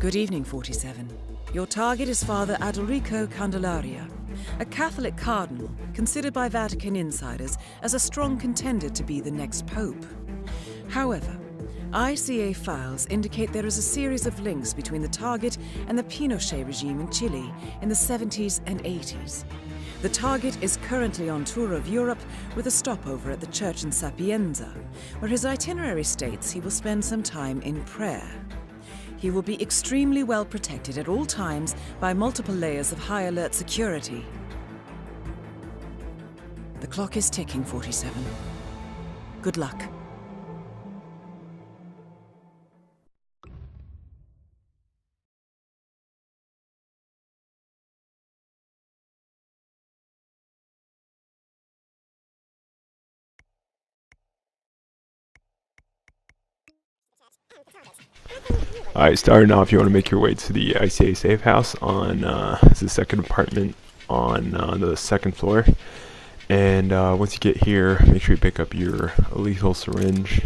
Good evening, 47. Your target is Father Adalrico Candelaria, a Catholic cardinal considered by Vatican insiders as a strong contender to be the next pope. However, ICA files indicate there is a series of links between the target and the Pinochet regime in Chile in the 70s and 80s. The target is currently on tour of Europe with a stopover at the church in Sapienza, where his itinerary states he will spend some time in prayer. He will be extremely well protected at all times by multiple layers of high alert security. The clock is ticking, 47. Good luck. Alright, starting off, you want to make your way to the ICA safe house on it's the second apartment on the second floor. And once you get here, make sure you pick up your lethal syringe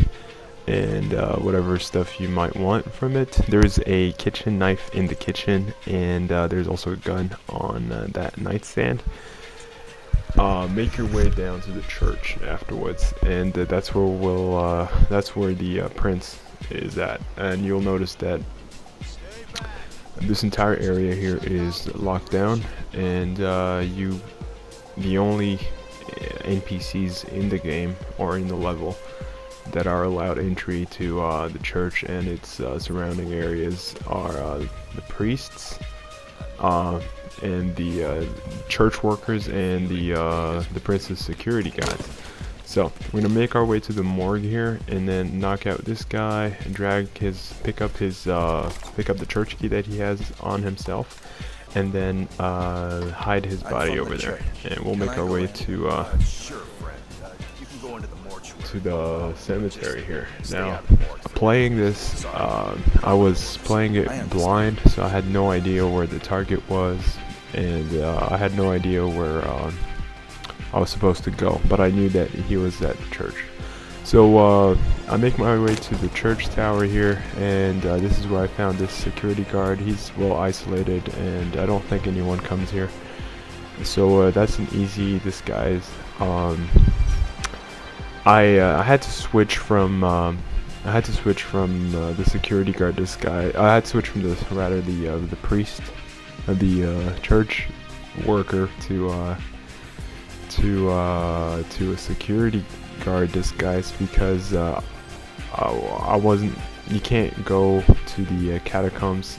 and whatever stuff you might want from it. There's a kitchen knife in the kitchen, and there's also a gun on that nightstand. Make your way down to the church afterwards, and that's where that's where the prince is at. And you'll notice that this entire area here is locked down, and the only NPCs in the game or in the level that are allowed entry to the church and its surrounding areas are the priests and the church workers and the prince's security guards. So we're gonna make our way to the morgue here, and then knock out this guy and pick up the church key that he has on himself, and then hide his body over there. And we'll make our way to the cemetery here. Now, playing this, I was playing it blind, so I had no idea where the target was, and I had no idea where I was supposed to go, but I knew that he was at the church. So I make my way to the church tower here, and this is where I found this security guard. He's well isolated, and I don't think anyone comes here, so that's an easy disguise. I had to switch from the security guard disguise. I had to switch from the priest, the church worker to a security guard disguise, because I wasn't. You can't go to the catacombs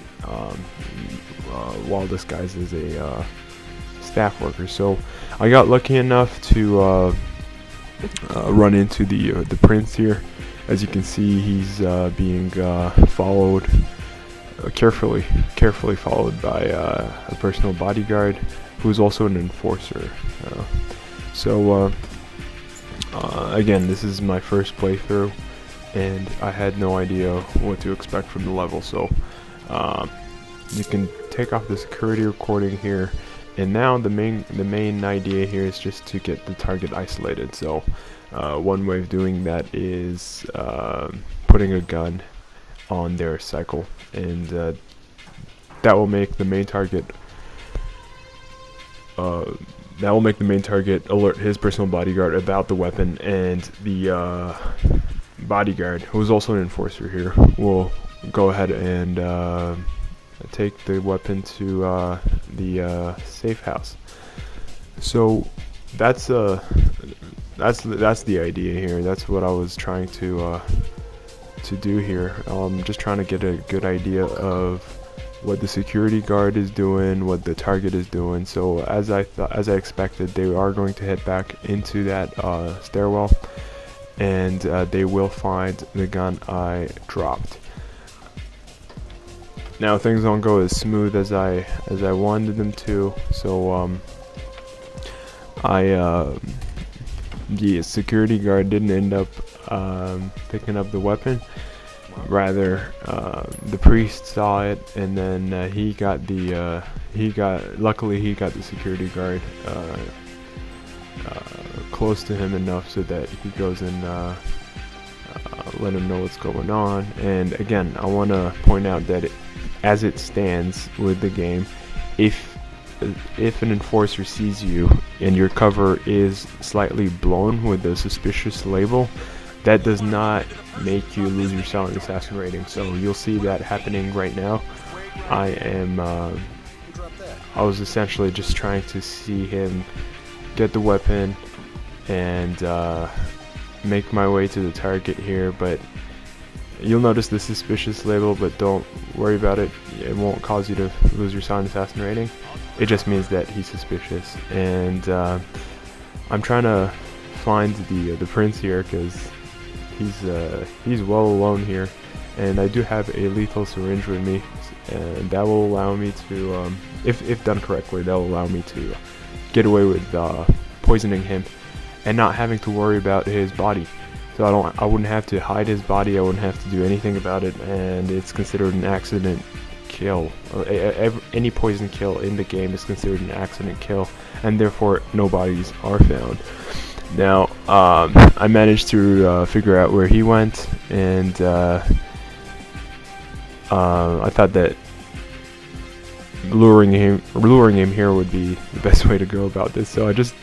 while disguised as a staff worker. So I got lucky enough to run into the prince here. As you can see, he's being followed carefully followed by a personal bodyguard who's also an enforcer. So again, this is my first playthrough, and I had no idea what to expect from the level. So you can take off the security recording here, and now the main idea here is just to get the target isolated. So one way of doing that is putting a gun on their cycle, and that will make the main target alert his personal bodyguard about the weapon, and the bodyguard, who is also an enforcer here, will go ahead and take the weapon to the safe house. So that's the idea here. That's what I was trying to do here. Just trying to get a good idea of what the security guard is doing, what the target is doing. So as I expected, they are going to head back into that stairwell, and they will find the gun I dropped. Now things don't go as smooth as I wanted them to. So the security guard didn't end up picking up the weapon. Rather, the priest saw it, and then luckily he got the security guard close to him enough so that he goes and let him know what's going on. And again, I want to point out that as it stands with the game, if an enforcer sees you and your cover is slightly blown with the suspicious label, that does not make you lose your silent assassin rating. So you'll see that happening right now. I was essentially just trying to see him get the weapon and make my way to the target here, but you'll notice the suspicious label, but don't worry about it. It won't cause you to lose your silent assassin rating. It just means that he's suspicious. And I'm trying to find the prince here, because he's well alone here, and I do have a lethal syringe with me, and that will allow me to, if done correctly, that will allow me to get away with poisoning him and not having to worry about his body. So I wouldn't have to hide his body, I wouldn't have to do anything about it, and it's considered an accident kill. Any poison kill in the game is considered an accident kill, and therefore no bodies are found. Now, I managed to figure out where he went, and I thought that luring him here would be the best way to go about this. So I just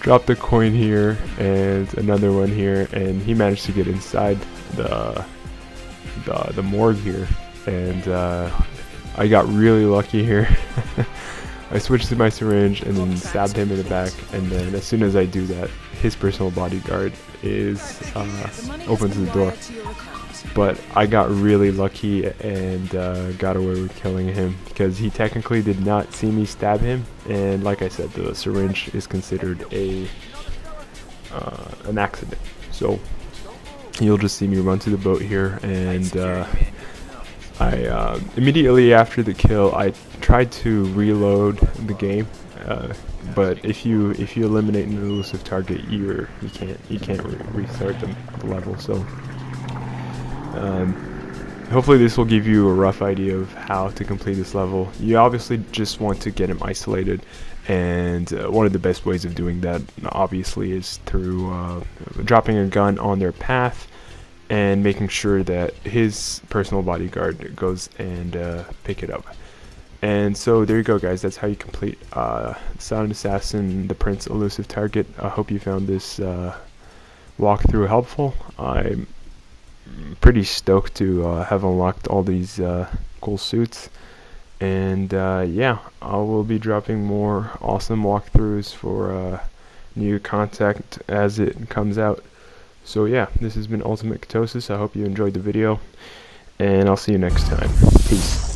dropped a coin here and another one here, and he managed to get inside the morgue here, and I got really lucky here. I switched to my syringe and then stabbed him in the back, and then as soon as I do that, his personal bodyguard is opens the door. But I got really lucky and got away with killing him, because he technically did not see me stab him, and like I said, the syringe is considered an accident. So you'll just see me run to the boat here, and I immediately after the kill I tried to reload the game, but if you eliminate an elusive target, you can't restart the level. So hopefully this will give you a rough idea of how to complete this level. You obviously just want to get him isolated, and one of the best ways of doing that obviously is through dropping a gun on their path and making sure that his personal bodyguard goes and pick it up. And so there you go, guys. That's how you complete Silent Assassin, the Prince Elusive Target. I hope you found this walkthrough helpful. I'm pretty stoked to have unlocked all these cool suits, and yeah, I will be dropping more awesome walkthroughs for new content as it comes out. So yeah, this has been ultimateKETOSIS. I hope you enjoyed the video, and I'll see you next time. Peace.